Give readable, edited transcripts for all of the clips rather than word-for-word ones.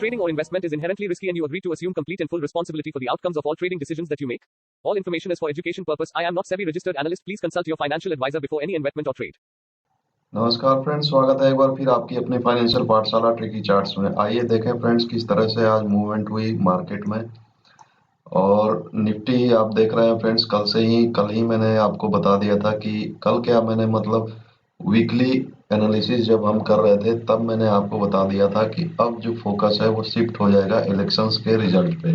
Trading or investment is inherently risky and you agree to assume complete and full responsibility for the outcomes of all trading decisions that you make. All information is for education purpose. I am not SEBI registered analyst. Please consult your financial advisor before any investment or trade. नमस्कार friends, स्वागत है एक बार फिर आपकी अपनी financial पाठशाला tricky charts में। आइए देखें फ्रेंड्स किस तरह से आज मूवमेंट हुई मार्केट में। और निफ्टी आप देख रहे हैं फ्रेंड्स, कल ही मैंने आपको बता दिया था कि कल क्या मैंने मतलब वीकली एनालिसिस जब हम कर रहे थे तब मैंने आपको बता दिया था कि अब जो फोकस है वो शिफ्ट हो जाएगा इलेक्शंस के रिजल्ट पे।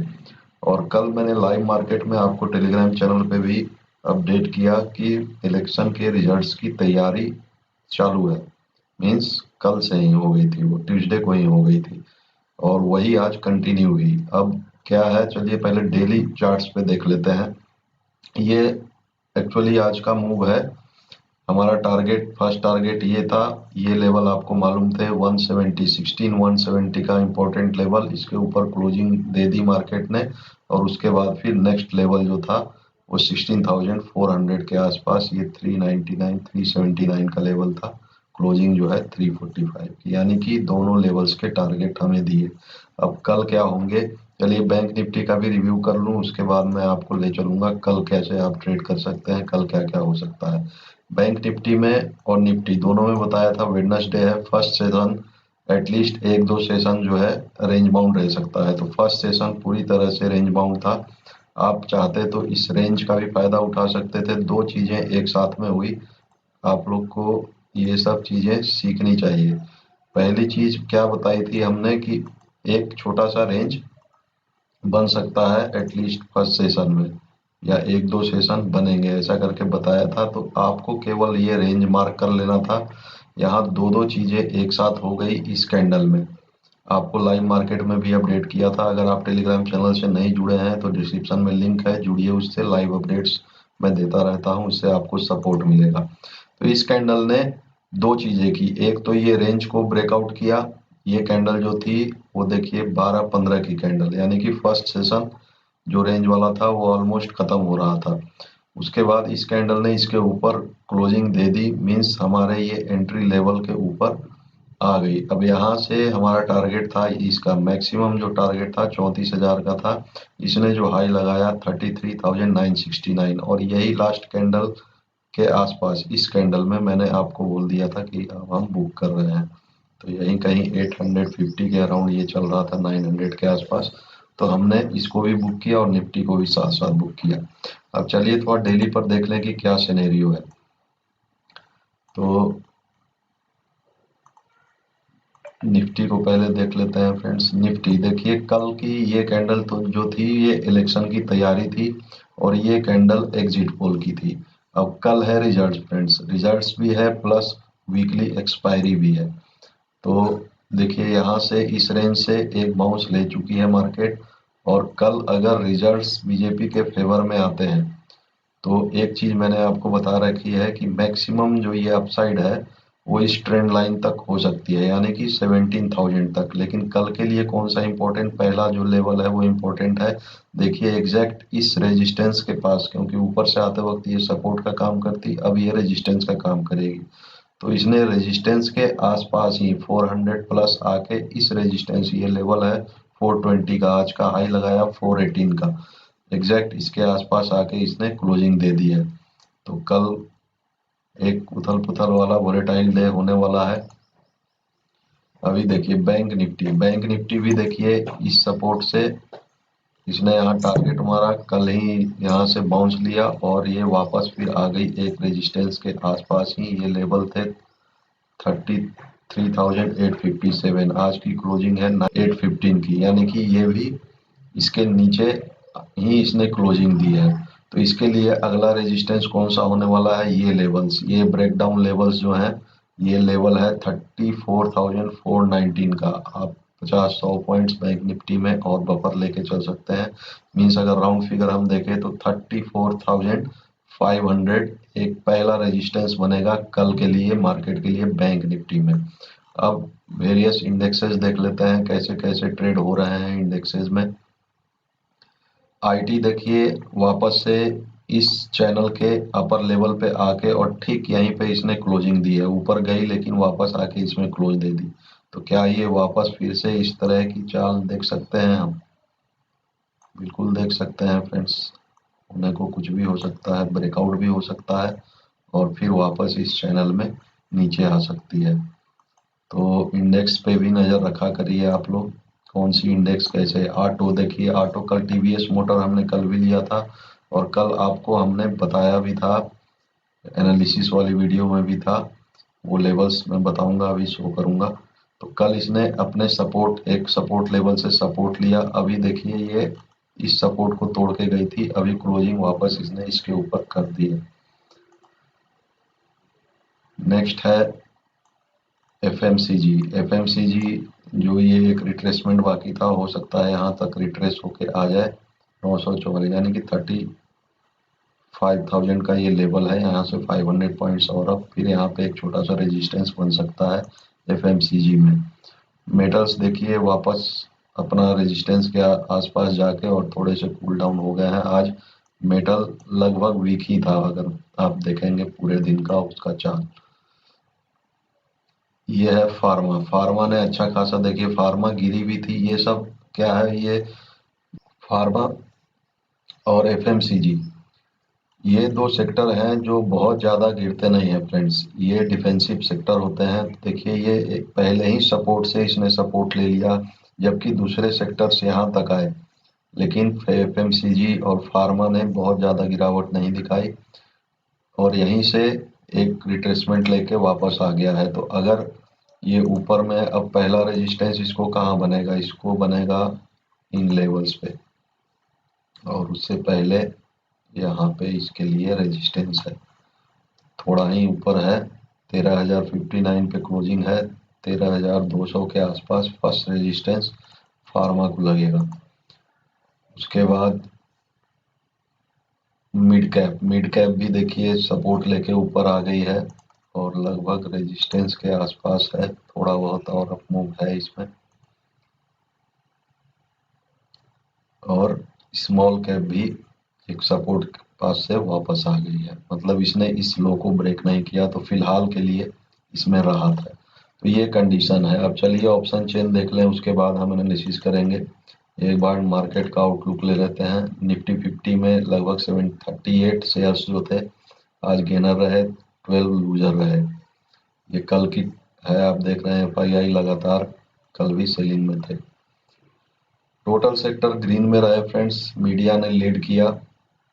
और कल मैंने लाइव मार्केट में आपको टेलीग्राम चैनल पे भी अपडेट किया कि इलेक्शन के रिजल्ट्स की तैयारी चालू है। मीन्स कल से ही हो गई थी, वो ट्यूसडे को ही हो गई थी और वही आज कंटिन्यू हुई। अब क्या है, चलिए पहले डेली चार्ट्स पे देख लेते हैं। ये एक्चुअली आज का मूव है। हमारा टारगेट, फर्स्ट टारगेट ये था, ये लेवल आपको मालूम थे 170, 16170 का इंपॉर्टेंट लेवल। इसके ऊपर क्लोजिंग दे दी मार्केट ने और उसके बाद फिर नेक्स्ट लेवल जो था वो 16,400 के आसपास, ये 399 379 का लेवल था। क्लोजिंग जो है 345 की, यानी कि दोनों लेवल्स के टारगेट हमें दिए। अब कल क्या होंगे, चलिए बैंक निफ्टी का भी रिव्यू कर लूं, उसके बाद मैं आपको ले चलूंगा कल कैसे आप ट्रेड कर सकते हैं, कल क्या क्या हो सकता है। बैंक निफ्टी में और निफ्टी दोनों में बताया था वेडनेसडे है, फर्स्ट सेशन एटलीस्ट एक दो सेशन जो है रेंज बाउंड रह सकता है। तो फर्स्ट सेशन पूरी तरह से रेंज बाउंड था। आप चाहते तो इस रेंज का भी फायदा उठा सकते थे। दो चीजें एक साथ में हुई, आप लोग को ये सब चीजें सीखनी चाहिए। पहली चीज क्या बताई थी हमने कि एक छोटा सा रेंज बन सकता है एटलीस्ट फर्स्ट सेशन में, या एक दो सेशन बनेंगे, ऐसा करके बताया था। तो आपको केवल ये रेंज मार्क कर लेना था। यहाँ दो दो चीजें एक साथ हो गई इस कैंडल में। आपको लाइव मार्केट में भी अपडेट किया था। अगर आप टेलीग्राम चैनल से नहीं जुड़े हैं तो डिस्क्रिप्शन में लिंक है, जुड़िए उससे। लाइव अपडेट्स मैं देता रहता हूँ, उससे आपको सपोर्ट मिलेगा। तो इस कैंडल ने दो चीजें की, एक तो ये रेंज को ब्रेकआउट किया। ये कैंडल जो थी वो देखिए 12-15 की कैंडल, यानी कि फर्स्ट सेशन जो रेंज वाला था वो ऑलमोस्ट खत्म हो रहा था। उसके बाद इस कैंडल ने इसके ऊपर क्लोजिंग दे दी, मींस हमारे ये एंट्री लेवल के ऊपर आ गई। अब यहाँ से हमारा टारगेट था, इसका मैक्सिमम जो टारगेट था 34,000 का था। इसने जो हाई लगाया 33,969, और यही लास्ट कैंडल के आसपास इस कैंडल में मैंने आपको बोल दिया था कि अब हम बुक कर रहे हैं। तो यही कहीं 850 के अराउंड ये चल रहा था, 900 के आसपास। तो हमने इसको भी बुक किया और निफ्टी को भी साथ साथ बुक किया। अब चलिए थोड़ा डेली पर देख लें कि क्या सिनेरियो है। तो निफ्टी को पहले देख लेते हैं फ्रेंड्स। निफ्टी देखिए, कल की ये कैंडल तो जो थी ये इलेक्शन की तैयारी थी और ये कैंडल एग्जिट पोल की थी। अब कल है रिजल्ट्स फ्रेंड्स, रिजल्ट्स भी है प्लस वीकली एक्सपायरी भी है। तो देखिए यहाँ से इस रेंज से एक बाउंस ले चुकी है मार्केट, और कल अगर रिजल्ट्स बीजेपी के फेवर में आते हैं तो एक चीज मैंने आपको बता रखी है कि मैक्सिमम जो ये अपसाइड है वो इस ट्रेंड लाइन तक हो सकती है, यानी कि 17,000 तक। लेकिन कल के लिए कौन सा इंपॉर्टेंट, पहला जो लेवल है वो इंपॉर्टेंट है। देखिए एग्जैक्ट इस रेजिस्टेंस के पास, क्योंकि ऊपर से आते वक्त ये सपोर्ट का काम करती, अब ये रेजिस्टेंस का काम करेगी। तो इसने रेजिस्टेंस के आसपास ही 400 प्लस आके इस रेजिस्टेंस, ये लेवल है 420 का, आज का हाई लगाया 418 का, एग्जैक्ट इसके आसपास आके इसने क्लोजिंग दे दी है। तो कल एक उथल पुथल वाला वोलेटाइल डे होने वाला है। अभी देखिए बैंक निफ्टी भी देखिए इस सपोर्ट से इसने यहाँ टारगेट मारा, कल ही यहाँ से बाउंस लिया और ये वापस फिर आ गई एक रेजिस्टेंस के आसपास ही। ये लेवल थे 33,857, आज की क्लोजिंग है 815 की, यानी कि ये भी इसके नीचे ही इसने क्लोजिंग दी है। तो इसके लिए अगला रेजिस्टेंस कौन सा होने वाला है, ये लेवल्स, ये ब्रेकडाउन लेवल्स जो हैं, ये लेवल है 34,419 का। आप 50-100 पॉइंट्स बैंक निफ्टी में और बफर लेके चल सकते हैं। मीन्स अगर राउंड फिगर हम देखें तो 34,500 एक पहला रेजिस्टेंस बनेगा कल के लिए, मार्केट के लिए बैंक निफ्टी में। अब वेरियस इंडेक्सेस देख लेते हैं कैसे कैसे ट्रेड हो रहे हैं इंडेक्सेस में। आईटी देखिए वापस से इस चैनल के अपर लेवल पे आके और ठीक यहीं पे इसने क्लोजिंग दी है। ऊपर गई लेकिन वापस आके इसमें क्लोज दे दी। तो क्या ये वापस फिर से इस तरह की चाल देख सकते हैं हम? बिल्कुल देख सकते हैं फ्रेंड्स। होने को कुछ भी हो सकता है, ब्रेकआउट भी हो सकता है और फिर वापस इस चैनल में नीचे आ सकती है। तो इंडेक्स पे भी नज़र रखा करिए आप लोग, कौन सी इंडेक्स कैसे। ऑटो देखिए, ऑटो कल टीवीएस मोटर हमने कल भी लिया था और कल आपको हमने बताया भी था, एनालिसिस वाली वीडियो में भी था। वो लेवल्स मैं बताऊंगा, अभी शो करूंगा। तो कल इसने अपने सपोर्ट, एक सपोर्ट लेवल से सपोर्ट लिया। अभी देखिए ये इस सपोर्ट को तोड़ के गई थी, अभी क्लोजिंग वापस इसने इसके ऊपर कर दी है। नेक्स्ट है एफएमसीजी। एफएमसीजी जो ये एक रिट्रेसमेंट बाकी था, हो सकता है यहाँ तक रिट्रेस होके आ जाए 944, यानी कि 35,000 का ये लेवल है। यहाँ से 500 पॉइंट्स और अब फिर यहाँ पे एक छोटा सा रेजिस्टेंस बन सकता है एफएमसीजी में। मेटल्स देखिए वापस अपना रेजिस्टेंस के आसपास जाके और थोड़े से कूल डाउन हो गए हैं। आज मेटल लगभग वीक ही था, अगर आप देखेंगे पूरे दिन का उसका चार्ट। ये है फार्मा। फार्मा ने अच्छा खासा, देखिए फार्मा गिरी भी थी। ये सब क्या है, ये फार्मा और एफएमसीजी, ये दो सेक्टर हैं जो बहुत ज़्यादा गिरते नहीं हैं फ्रेंड्स। ये डिफेंसिव सेक्टर होते हैं। देखिए ये पहले ही सपोर्ट से इसने सपोर्ट ले लिया, जबकि दूसरे सेक्टर्स यहाँ तक आए, लेकिन एफएमसीजी और फार्मा ने बहुत ज़्यादा गिरावट नहीं दिखाई और यहीं से एक रिट्रेसमेंट लेके वापस आ गया है। तो अगर ये ऊपर में, अब पहला रेजिस्टेंस इसको कहाँ बनेगा, इसको बनेगा इन लेवल्स पे, और उससे पहले यहाँ पे इसके लिए रेजिस्टेंस है, थोड़ा ही ऊपर है। 13,059 पे क्लोजिंग है, 13,200 के आसपास फर्स्ट रेजिस्टेंस फार्मा को लगेगा। उसके बाद मिड कैप भी देखिए सपोर्ट लेके ऊपर आ गई है और लगभग रेजिस्टेंस के आसपास है, थोड़ा बहुत और अप मूव है इसमें। और स्मॉल कैप भी एक सपोर्ट के पास से वापस आ गई है, मतलब इसने इस लो को ब्रेक नहीं किया, तो फिलहाल के लिए इसमें राहत है। तो ये कंडीशन है। अब चलिए ऑप्शन चेन देख लें, उसके बाद हम एनालिसिस करेंगे। एक बार मार्केट का आउटलुक ले लेते हैं। निफ्टी 50 में लगभग 738 शेयर्स जो थे आज गेनर रहे, 12 लूजर रहे। ये कल की है, आप देख रहे हैं एफआईआई लगातार कल भी सेलिंग में थे। टोटल सेक्टर ग्रीन में रहे फ्रेंड्स, मीडिया ने लीड किया।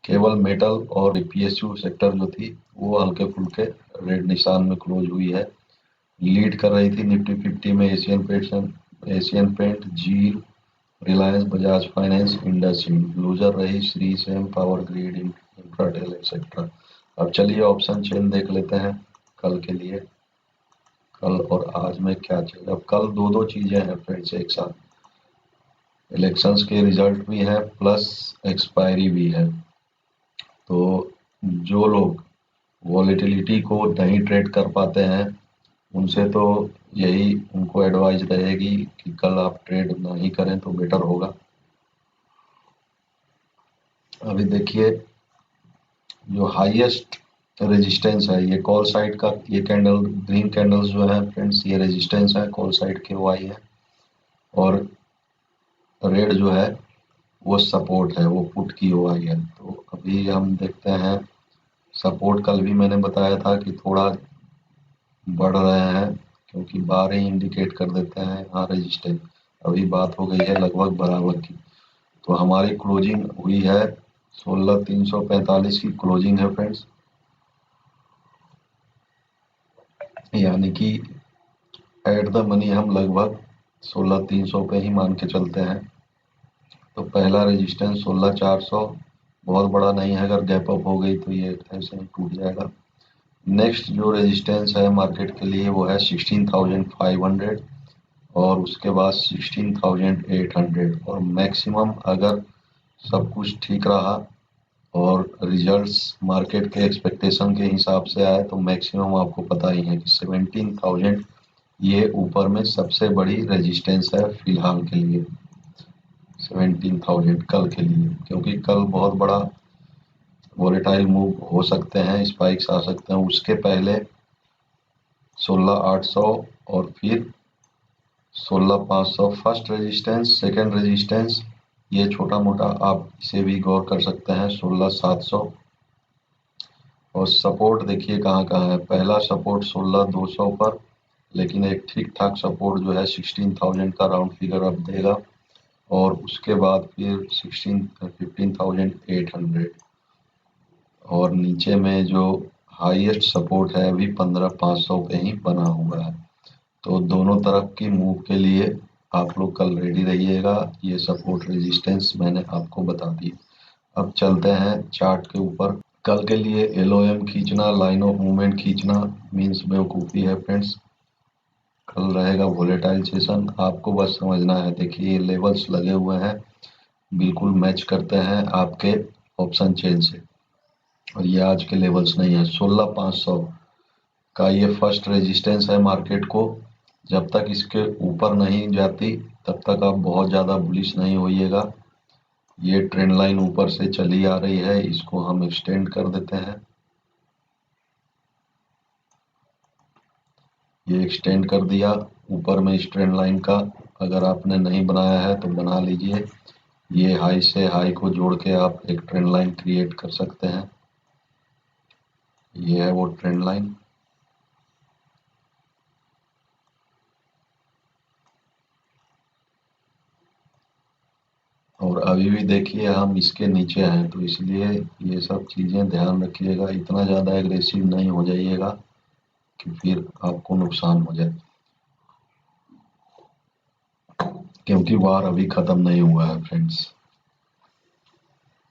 केवल मेटल और पीएसयू सेक्टर जो थी वो हल्के फुल्के रेड निशान में क्लोज हुई है। लीड कर रही थी निफ्टी 50 में एशियन पेंट, जील, रिलायंस, बजाज फाइनेंस, इंडसइंड। लूजर रही Shri same, power grid, Infratel etcetera. अब चलिए ऑप्शन चेन देख लेते हैं कल के लिए, कल और आज में क्या चलेगा। अब कल दो दो चीजें हैं फ्रेंड्स एक साथ, इलेक्शंस के रिजल्ट भी है प्लस एक्सपायरी भी है। तो जो लोग वॉलेटिलिटी को नहीं ट्रेड कर पाते हैं उनसे तो यही उनको एडवाइस रहेगी कि कल आप ट्रेड नहीं करें तो बेटर होगा। अभी देखिए जो हाईएस्ट रेजिस्टेंस है ये कॉल साइड का, ये कैंडल ग्रीन कैंडल्स जो है फ्रेंड्स ये रेजिस्टेंस है कॉल साइड के, वाई है, और रेड जो है वो सपोर्ट है, वो पुट की ओआई है। तो अभी हम देखते हैं, सपोर्ट कल भी मैंने बताया था कि थोड़ा बढ़ रहे हैं क्योंकि बार ही इंडिकेट कर देते हैं यहाँ रेजिस्टेंस। अभी बात हो गई है लगभग बराबर की। तो हमारी क्लोजिंग हुई है 16,345 की क्लोजिंग है फ्रेंड्स, यानी कि एट द मनी हम लगभग 16,300 पे ही मान के चलते हैं। तो पहला रेजिस्टेंस 16,400 बहुत बड़ा नहीं है, अगर गैप अप हो गई तो ये ऐसे ही टूट जाएगा। नेक्स्ट जो रेजिस्टेंस है मार्केट के लिए वो है 16,500 और उसके बाद 16,800, और मैक्सिमम अगर सब कुछ ठीक रहा और रिजल्ट्स मार्केट के एक्सपेक्टेशन के हिसाब से आए तो मैक्सिमम आपको पता ही है कि 17,000 ये ऊपर में सबसे बड़ी रेजिस्टेंस है फिलहाल के लिए। 17,000 कल के लिए, क्योंकि कल बहुत बड़ा वोलेटाइल मूव हो सकते हैं, स्पाइक्स आ सकते हैं। उसके पहले 16,800 और फिर 16,500 फर्स्ट रेजिस्टेंस, सेकंड रेजिस्टेंस ये छोटा मोटा आप इसे भी गौर कर सकते हैं 16,700। और सपोर्ट देखिए कहाँ कहाँ है। पहला सपोर्ट 16,200 पर, लेकिन एक ठीक ठाक सपोर्ट जो है 16,000 का राउंड फिगर अब देगा। और उसके बाद फिर 15,800 और नीचे में जो हाईएस्ट सपोर्ट है अभी 15,500 पे ही बना हुआ है। तो दोनों तरफ की मूव के लिए आप लोग कल रेडी रहिएगा। ये सपोर्ट रेजिस्टेंस मैंने आपको बता दी। अब चलते हैं चार्ट के ऊपर। कल के लिए LOM खींचना, लाइन ऑफ मूवमेंट खींचना मीन्स बेवकूफ़ी है फ्रेंड्स। कल रहेगा वोलेटाइल सेशन। आपको बस समझना है, देखिए ये लेवल्स लगे हुए हैं, बिल्कुल मैच करते हैं आपके ऑप्शन चेन से। और ये आज के लेवल्स नहीं है। 16,500 का ये फर्स्ट रेजिस्टेंस है मार्केट को। जब तक इसके ऊपर नहीं जाती तब तक आप बहुत ज़्यादा बुलिश नहीं होइएगा। ये ट्रेंड लाइन ऊपर से चली आ रही है, इसको हम एक्सटेंड कर देते हैं। ये एक्सटेंड कर दिया ऊपर में इस ट्रेंड लाइन का। अगर आपने नहीं बनाया है तो बना लीजिए। ये हाई से हाई को जोड़ के आप एक ट्रेंड लाइन क्रिएट कर सकते हैं। ये है वो ट्रेंड लाइन। और अभी भी देखिए हम इसके नीचे हैं, तो इसलिए ये सब चीज़ें ध्यान रखिएगा। इतना ज़्यादा एग्रेसिव नहीं हो जाइएगा कि फिर आपको नुकसान हो जाए, क्योंकि वार अभी ख़त्म नहीं हुआ है फ्रेंड्स।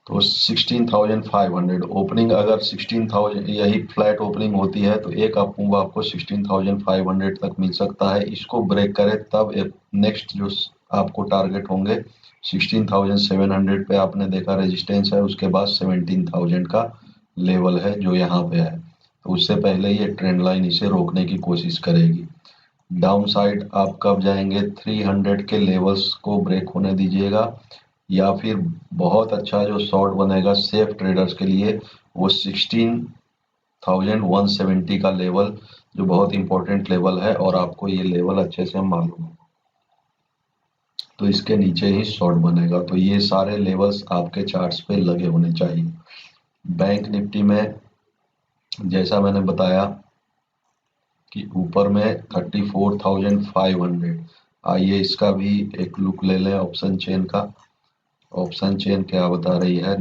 तो 16,500 ओपनिंग, अगर 16,000 यही फ्लैट ओपनिंग होती है तो एक अप मूव आपको 16,500 तक मिल सकता है। इसको ब्रेक करे तब एक नेक्स्ट जो आपको टारगेट होंगे 16,700 पे। आपने देखा रेजिस्टेंस है, उसके बाद 17,000 का लेवल है जो यहाँ पे है। तो उससे पहले ये ट्रेंड लाइन इसे रोकने की कोशिश करेगी। डाउन साइड आप कब जाएंगे? 300 के लेवल्स को ब्रेक होने दीजिएगा, या फिर बहुत अच्छा जो शॉर्ट बनेगा सेफ ट्रेडर्स के लिए वो 16,170 का लेवल, जो बहुत इंपॉर्टेंट लेवल है और आपको ये लेवल अच्छे से मालूम है। तो इसके नीचे ही शॉर्ट बनेगा। तो ये सारे लेवल्स आपके चार्ट्स पे लगे होने चाहिए। बैंक निफ्टी में जैसा मैंने बताया कि ऊपर में 34,500। आइए इसका भी एक लुक ले लें ऑप्शन चेन का। ऑप्शन चेन क्या बता रही है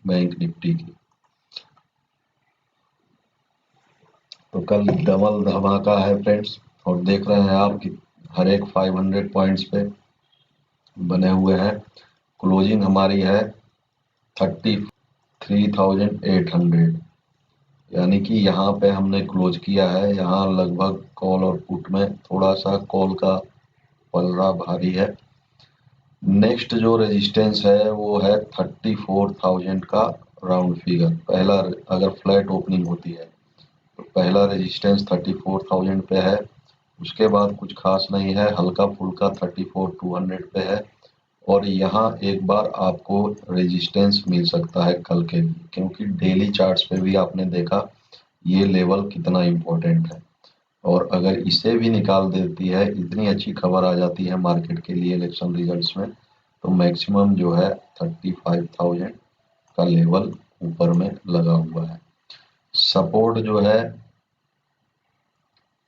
बैंक निफ्टी की। तो कल डबल धमाका है फ्रेंड्स, और देख रहे हैं आप कि हर एक 500 पॉइंट्स पे बने हुए हैं। क्लोजिंग हमारी है 33,800, यानी कि यहाँ पे हमने क्लोज किया है। यहाँ लगभग कॉल और पुट में थोड़ा सा कॉल का पलड़ा भारी है। नेक्स्ट जो रेजिस्टेंस है वो है 34,000 का राउंड फिगर। पहला, अगर फ्लैट ओपनिंग होती है तो पहला रेजिस्टेंस 34,000 पे है। उसके बाद कुछ खास नहीं है, हल्का फुल्का 34,200 पे है। और यहाँ एक बार आपको रेजिस्टेंस मिल सकता है कल के लिए, क्योंकि डेली चार्ट्स पे भी आपने देखा ये लेवल कितना इम्पोर्टेंट है। और अगर इसे भी निकाल देती है, इतनी अच्छी खबर आ जाती है मार्केट के लिए इलेक्शन रिजल्ट्स में, तो मैक्सिमम जो है 35,000 का लेवल ऊपर में लगा हुआ है। सपोर्ट जो है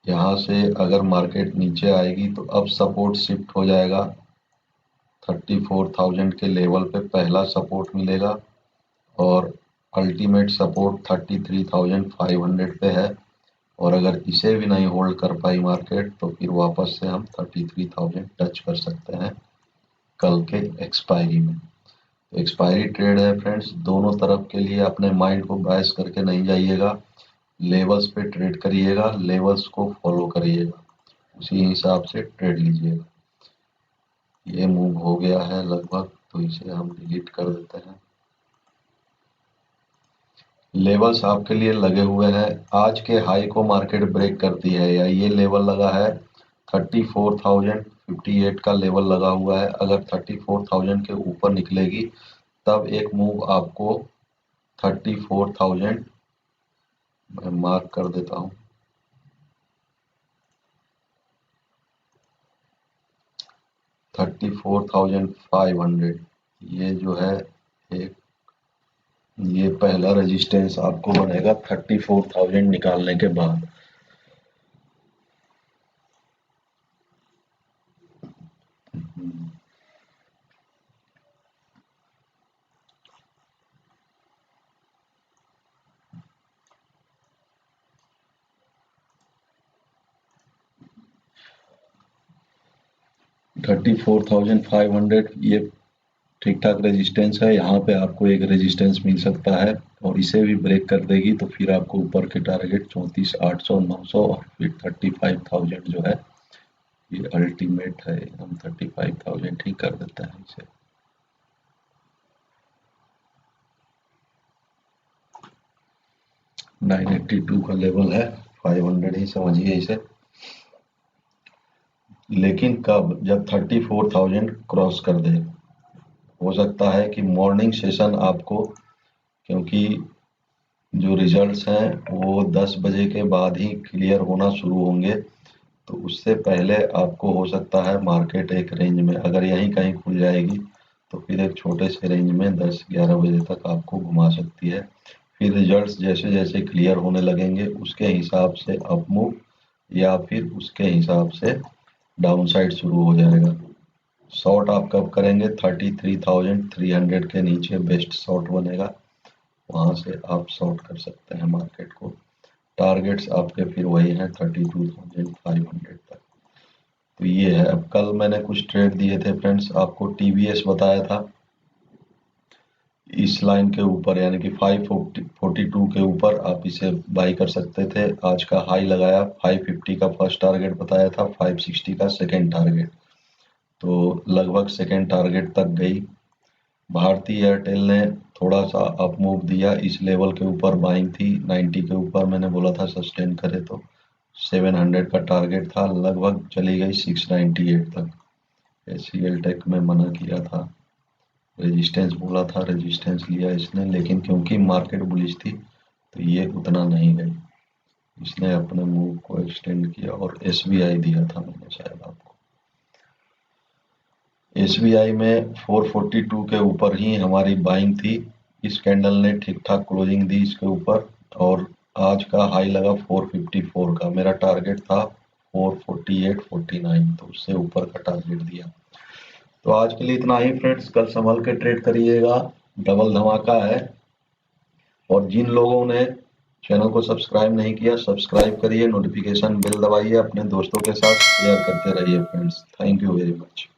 यहाँ से अगर मार्केट नीचे आएगी तो अब सपोर्ट शिफ्ट हो जाएगा 34,000 के लेवल पे। पहला सपोर्ट मिलेगा और अल्टीमेट सपोर्ट 33,500 पे है। और अगर इसे भी नहीं होल्ड कर पाई मार्केट तो फिर वापस से हम 33,000 टच कर सकते हैं कल के एक्सपायरी में। तो एक्सपायरी ट्रेड है फ्रेंड्स, दोनों तरफ के लिए अपने माइंड को बायस करके नहीं जाइएगा। लेवल्स पे ट्रेड करिएगा, लेवल्स को फॉलो करिएगा, उसी हिसाब से ट्रेड लीजिएगा। ये मूव हो गया है लगभग, तो इसे हम डिलीट कर देते हैं। लेवल्स आपके लिए लगे हुए हैं। आज के हाई को मार्केट ब्रेक करती है, या ये लेवल लगा है 34,058 का लेवल लगा हुआ है। अगर 34,000 के ऊपर निकलेगी तब एक मूव आपको 34,000, मैं मार्क कर देता हूँ, 34,500 ये जो है एक, ये पहला रेजिस्टेंस आपको बनेगा 34,000 निकालने के बाद। $34,500 ये ठीक ठाक रेजिस्टेंस है। यहाँ पे आपको एक रेजिस्टेंस मिल सकता है और इसे भी ब्रेक कर देगी तो फिर आपको ऊपर के टारगेट 34,800, 900 और फिर 35,000 जो है ये अल्टीमेट है। हम 35,000 ठीक कर देते हैं इसे। $982 का लेवल है, 500 ही समझिए इसे। लेकिन कब? जब 34,000 क्रॉस कर दे। हो सकता है कि मॉर्निंग सेशन आपको, क्योंकि जो रिजल्ट्स हैं वो 10 बजे के बाद ही क्लियर होना शुरू होंगे, तो उससे पहले आपको हो सकता है मार्केट एक रेंज में, अगर यहीं कहीं खुल जाएगी तो फिर एक छोटे से रेंज में 10-11 बजे तक आपको घुमा सकती है। फिर रिजल्ट्स जैसे जैसे क्लियर होने लगेंगे उसके हिसाब से अप मूव या फिर उसके हिसाब से डाउन साइड शुरू हो जाएगा। शॉर्ट आप कब करेंगे? 33,300 के नीचे बेस्ट शॉर्ट बनेगा, वहां से आप शॉर्ट कर सकते हैं मार्केट को। टारगेट्स आपके फिर वही हैं 32,500 तक। तो ये है। अब कल मैंने कुछ ट्रेड दिए थे फ्रेंड्स, आपको टीवीएस बताया था इस लाइन के ऊपर, यानी कि 542 के ऊपर आप इसे बाई कर सकते थे। आज का हाई लगाया, 550 का फर्स्ट टारगेट बताया था, 560 का सेकेंड टारगेट, तो लगभग सेकेंड टारगेट तक गई। भारती एयरटेल ने थोड़ा सा अप मूव दिया, इस लेवल के ऊपर बाइंग थी 90 के ऊपर, मैंने बोला था सस्टेन करे तो 700 का टारगेट था, लगभग चली गई 698 तक। एचसीएल टेक में मना किया था, रेजिस्टेंस बोला था, रेजिस्टेंस लिया इसने, लेकिन क्योंकि मार्केट बुलिश थी तो ये उतना नहीं गई, इसने अपने मूव को एक्सटेंड किया। और एसबीआई दिया था मैंने शायद आपको, एसबीआई में 442 के ऊपर ही हमारी बाइंग थी। इस कैंडल ने ठीक ठाक क्लोजिंग दी इसके ऊपर और आज का हाई लगा 454 का, मेरा टारगेट था 448, 49, तो उससे ऊपर का टारगेट दिया। तो आज के लिए इतना ही फ्रेंड्स, कल संभल के ट्रेड करिएगा, डबल धमाका है। और जिन लोगों ने चैनल को सब्सक्राइब नहीं किया, सब्सक्राइब करिए, नोटिफिकेशन बेल दबाइए, अपने दोस्तों के साथ शेयर करते रहिए friends. Thank you very much.